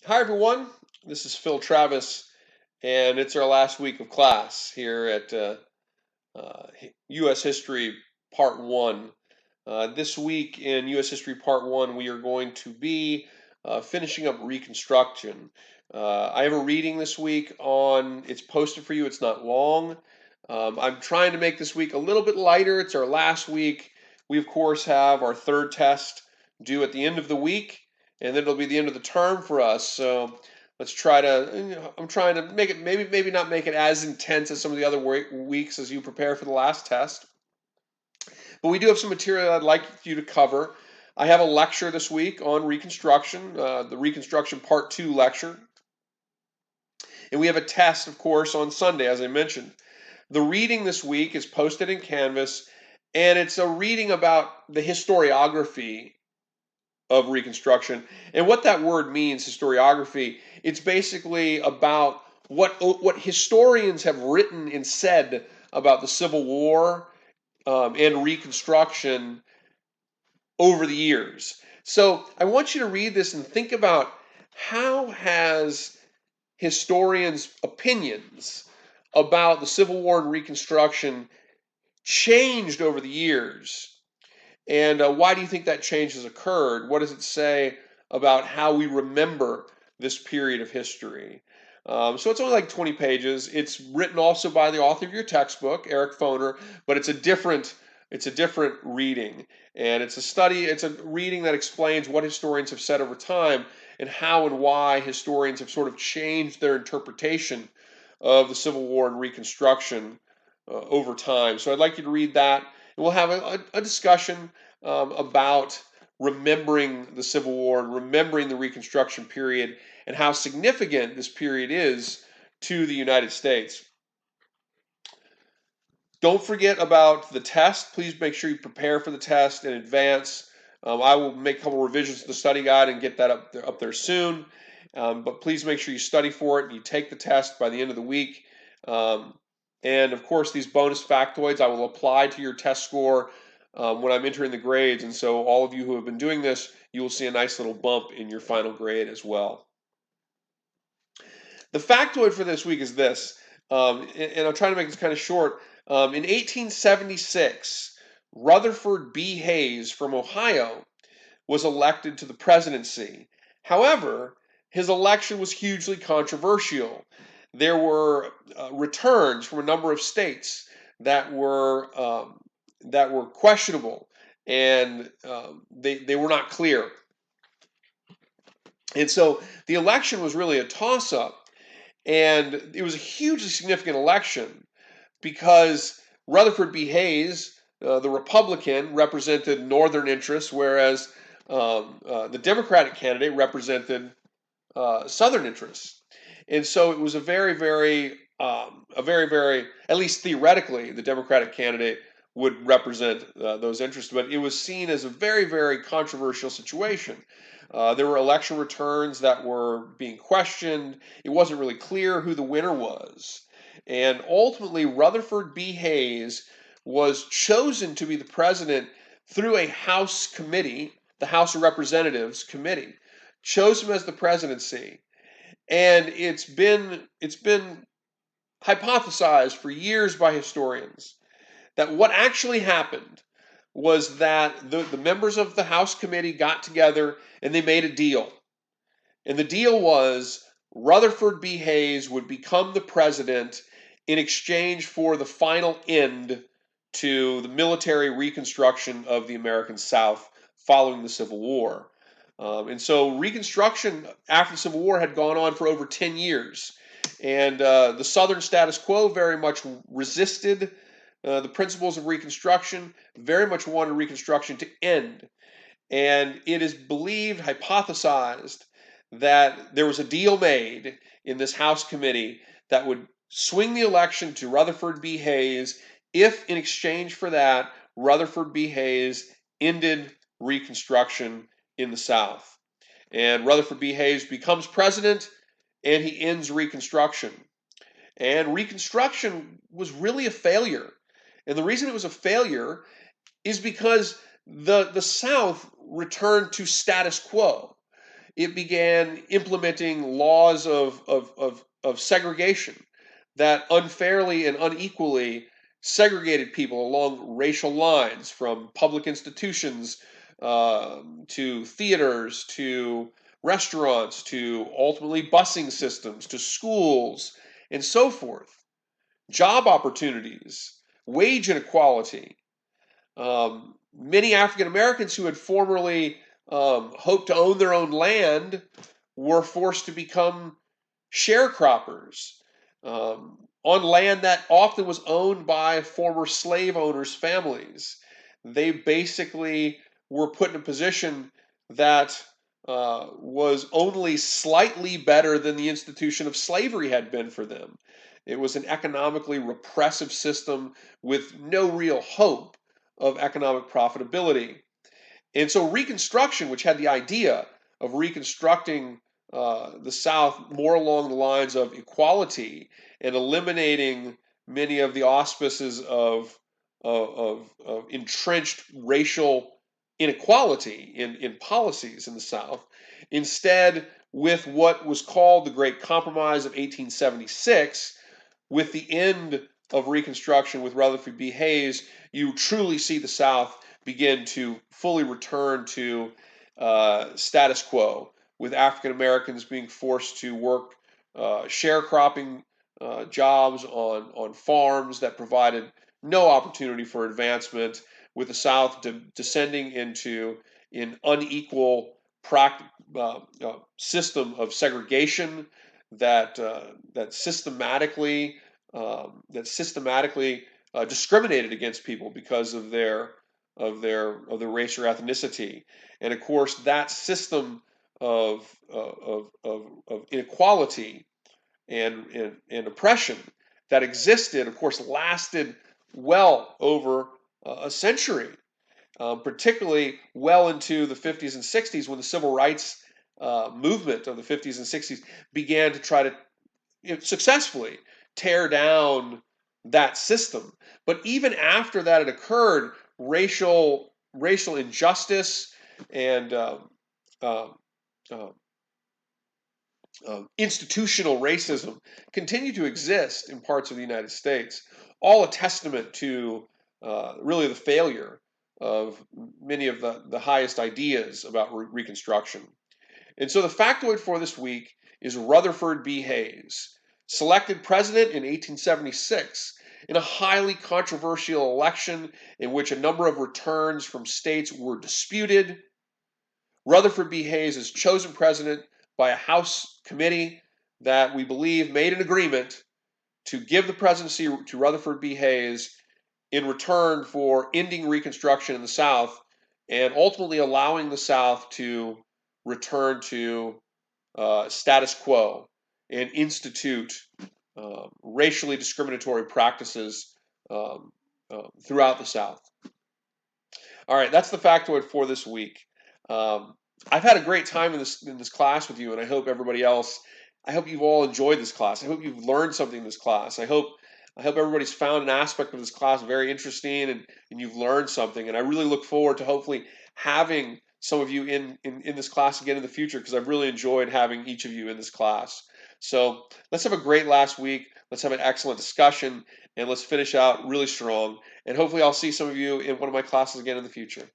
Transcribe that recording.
Hi, everyone. This is Phil Travis, and it's our last week of class here at U.S. History Part 1. This week in U.S. History Part 1, we are going to be finishing up Reconstruction. I have a reading this week it's posted for you, it's not long. I'm trying to make this week a little bit lighter. It's our last week. We, of course, have our third test due at the end of the week, and then it'll be the end of the term for us. So let's try to, I'm trying to make it, maybe not make it as intense as some of the other weeks as you prepare for the last test. But we do have some material I'd like you to cover. I have a lecture this week on Reconstruction, the Reconstruction Part 2 lecture. And we have a test, of course, on Sunday, as I mentioned. The reading this week is posted in Canvas, and it's a reading about the historiography of Reconstruction. And what that word means, historiography, it's basically about what historians have written and said about the Civil War and Reconstruction over the years. So I want you to read this and think about how has historians' opinions about the Civil War and Reconstruction changed over the years? And why do you think that change has occurred? What does it say about how we remember this period of history? So it's only like 20 pages. It's written also by the author of your textbook, Eric Foner, but it's a different reading. And it's a reading that explains what historians have said over time and how and why historians have sort of changed their interpretation of the Civil War and Reconstruction over time. So I'd like you to read that. And we'll have a discussion about remembering the Civil War and remembering the Reconstruction period and how significant this period is to the United States. Don't forget about the test. Please make sure you prepare for the test in advance. I will make a couple revisions to the study guide and get that up there soon. But please make sure you study for it and you take the test by the end of the week. And of course, these bonus factoids I will apply to your test score when I'm entering the grades. And so all of you who have been doing this, you will see a nice little bump in your final grade as well. The factoid for this week is this, and I'll try to make this kind of short. In 1876, Rutherford B. Hayes from Ohio was elected to the presidency. However, his election was hugely controversial. There were returns from a number of states that were questionable, and they were not clear. And so the election was really a toss-up, and it was a hugely significant election because Rutherford B. Hayes, the Republican, represented Northern interests, whereas the Democratic candidate represented Southern interests. And so it was a very, very, at least theoretically, the Democratic candidate would represent those interests, but it was seen as a very, very controversial situation. There were election returns that were being questioned. It wasn't really clear who the winner was. And ultimately, Rutherford B. Hayes was chosen to be the president through a House committee, the House of Representatives committee, chose him as the presidency. And it's been hypothesized for years by historians that what actually happened was that the members of the House committee got together and they made a deal. And the deal was Rutherford B. Hayes would become the president in exchange for the final end to the military reconstruction of the American South following the Civil War. And so Reconstruction after the Civil War had gone on for over 10 years. And the Southern status quo very much resisted the principles of Reconstruction, very much wanted Reconstruction to end. And it is believed, hypothesized, that there was a deal made in this House committee that would swing the election to Rutherford B. Hayes if, in exchange for that, Rutherford B. Hayes ended Reconstruction in the South. And Rutherford B. Hayes becomes president, and he ends Reconstruction. And Reconstruction was really a failure. And the reason it was a failure is because the South returned to status quo. it began implementing laws of segregation that unfairly and unequally segregated people along racial lines, from public institutions to theaters to restaurants to ultimately busing systems to schools and so forth. Job opportunities, wage inequality. Many African Americans who had formerly hoped to own their own land were forced to become sharecroppers on land that often was owned by former slave owners' families. They basically were put in a position that was only slightly better than the institution of slavery had been for them. It was an economically repressive system with no real hope of economic profitability. And so Reconstruction, which had the idea of reconstructing the South more along the lines of equality and eliminating many of the auspices of entrenched racial inequality in policies in the South, instead, with what was called the Great Compromise of 1876, with the end of Reconstruction with Rutherford B. Hayes, you truly see the South begin to fully return to status quo, with African Americans being forced to work sharecropping jobs on farms that provided no opportunity for advancement, with the South descending into an unequal system of segregation that systematically discriminated against people because of their race or ethnicity. And of course, that system of inequality and oppression that existed, of course, lasted well over a century, particularly well into the 50s and 60s, when the civil rights movement of the 50s and 60s began to try to successfully tear down that system. But even after that had occurred, racial injustice and uh, uh, institutional racism continue to exist in parts of the United States, all a testament to really the failure of many of the highest ideas about Reconstruction. And so the factoid for this week is Rutherford B. Hayes, selected president in 1876 in a highly controversial election in which a number of returns from states were disputed. Rutherford B. Hayes is chosen president by a House committee that we believe made an agreement to give the presidency to Rutherford B. Hayes in return for ending Reconstruction in the South and ultimately allowing the South to return to status quo and institute racially discriminatory practices throughout the South. All right, that's the factoid for this week. Um, I've had a great time in this class with you, and I hope everybody else. I hope you've all enjoyed this class. I hope you've learned something in this class. I hope everybody's found an aspect of this class very interesting, and you've learned something. And I really look forward to hopefully having some of you in this class again in the future, because I've really enjoyed having each of you in this class. So let's have a great last week. Let's have an excellent discussion, and let's finish out really strong. And hopefully I'll see some of you in one of my classes again in the future.